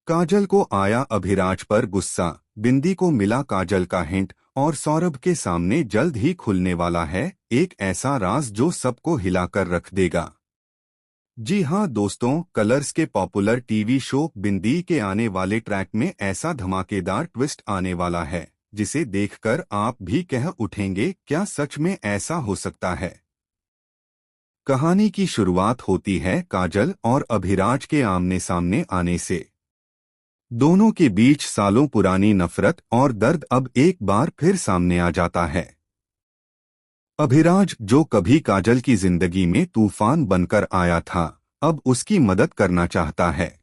काजल को आया अभिराज पर गुस्सा। बिंदी को मिला काजल का हिंट और सौरभ के सामने जल्द ही खुलने वाला है एक ऐसा राज जो सबको हिलाकर रख देगा। जी हाँ दोस्तों, कलर्स के पॉपुलर टीवी शो बिंदी के आने वाले ट्रैक में ऐसा धमाकेदार ट्विस्ट आने वाला है जिसे देखकर आप भी कह उठेंगे, क्या सच में ऐसा हो सकता है। कहानी की शुरुआत होती है काजल और अभिराज के आमने सामने आने से। दोनों के बीच सालों पुरानी नफरत और दर्द अब एक बार फिर सामने आ जाता है। अभिराज, जो कभी काजल की जिंदगी में तूफान बनकर आया था, अब उसकी मदद करना चाहता है।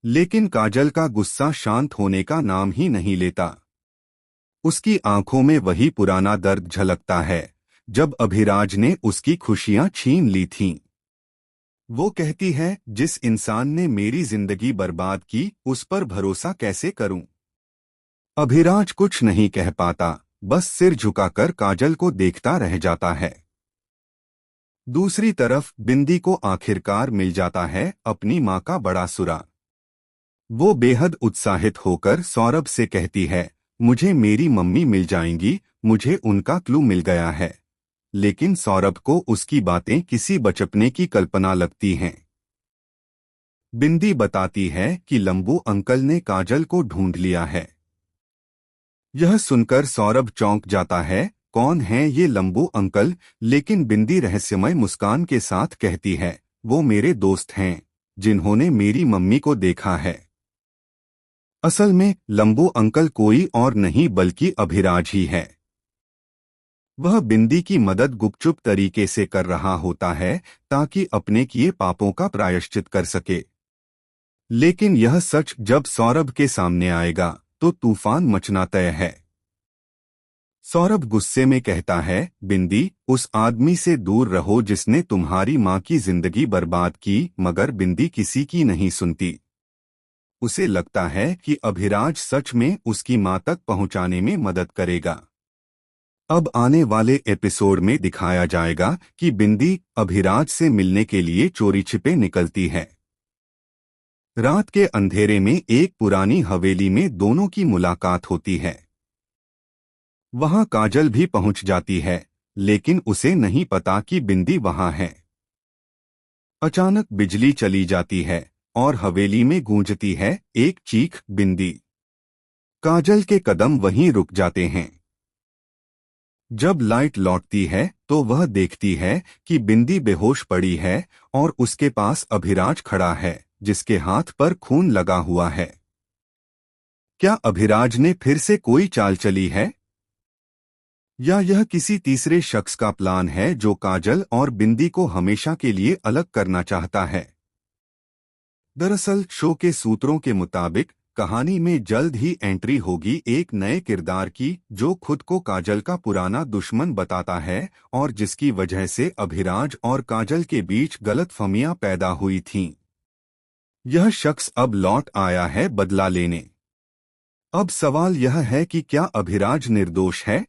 लेकिन काजल का गुस्सा शांत होने का नाम ही नहीं लेता। उसकी आंखों में वही पुराना दर्द झलकता है जब अभिराज ने उसकी खुशियां छीन ली थीं। वो कहती है, जिस इंसान ने मेरी जिंदगी बर्बाद की उस पर भरोसा कैसे करूं। अभिराज कुछ नहीं कह पाता, बस सिर झुकाकर काजल को देखता रह जाता है। दूसरी तरफ बिंदी को आखिरकार मिल जाता है अपनी मां का बड़ा सुरा। वो बेहद उत्साहित होकर सौरभ से कहती है, मुझे मेरी मम्मी मिल जाएंगी, मुझे उनका क्लू मिल गया है। लेकिन सौरभ को उसकी बातें किसी बचपने की कल्पना लगती हैं। बिंदी बताती है कि लंबू अंकल ने काजल को ढूंढ लिया है। यह सुनकर सौरभ चौंक जाता है, कौन है ये लंबू अंकल। लेकिन बिंदी रहस्यमय मुस्कान के साथ कहती है, वो मेरे दोस्त हैं जिन्होंने मेरी मम्मी को देखा है। असल में लंबू अंकल कोई और नहीं बल्कि अभिराज ही है। वह बिंदी की मदद गुपचुप तरीके से कर रहा होता है ताकि अपने किए पापों का प्रायश्चित कर सके। लेकिन यह सच जब सौरभ के सामने आएगा तो तूफान मचना तय है। सौरभ गुस्से में कहता है, बिंदी, उस आदमी से दूर रहो जिसने तुम्हारी मां की जिंदगी बर्बाद की। मगर बिंदी किसी की नहीं सुनती। उसे लगता है कि अभिराज सच में उसकी मां तक पहुंचाने में मदद करेगा। अब आने वाले एपिसोड में दिखाया जाएगा कि बिंदी अभिराज से मिलने के लिए चोरी छिपे निकलती है। रात के अंधेरे में एक पुरानी हवेली में दोनों की मुलाकात होती है। वहां काजल भी पहुंच जाती है, लेकिन उसे नहीं पता कि बिंदी वहां है। अचानक बिजली चली जाती है और हवेली में गूंजती है एक चीख, बिंदी। काजल के कदम वहीं रुक जाते हैं। जब लाइट लौटती है तो वह देखती है कि बिंदी बेहोश पड़ी है और उसके पास अभिराज खड़ा है जिसके हाथ पर खून लगा हुआ है। क्या अभिराज ने फिर से कोई चाल चली है या यह किसी तीसरे शख्स का प्लान है जो काजल और बिंदी को हमेशा के लिए अलग करना चाहता है। दरअसल शो के सूत्रों के मुताबिक कहानी में जल्द ही एंट्री होगी एक नए किरदार की जो खुद को काजल का पुराना दुश्मन बताता है और जिसकी वजह से अभिराज और काजल के बीच गलतफहमियां पैदा हुई थीं। यह शख्स अब लौट आया है बदला लेने। अब सवाल यह है कि क्या अभिराज निर्दोष है?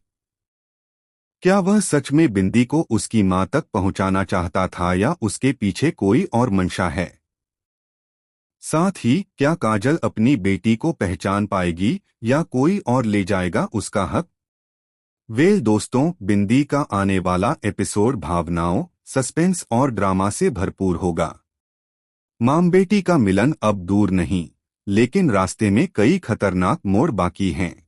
क्या वह सच में बिंदी को उसकी मां तक पहुंचाना चाहता था या उसके पीछे कोई और मंशा है? साथ ही क्या काजल अपनी बेटी को पहचान पाएगी या कोई और ले जाएगा उसका हक? वेल दोस्तों, बिंदी का आने वाला एपिसोड भावनाओं, सस्पेंस और ड्रामा से भरपूर होगा। मां बेटी का मिलन अब दूर नहीं, लेकिन रास्ते में कई खतरनाक मोड़ बाकी हैं।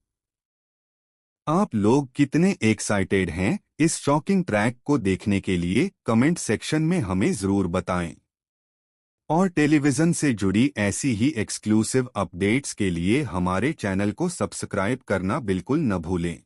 आप लोग कितने एक्साइटेड हैं इस शॉकिंग ट्रैक को देखने के लिए? कमेंट सेक्शन में हमें जरूर बताएं। और टेलीविजन से जुड़ी ऐसी ही एक्सक्लूसिव अपडेट्स के लिए हमारे चैनल को सब्सक्राइब करना बिल्कुल न भूलें।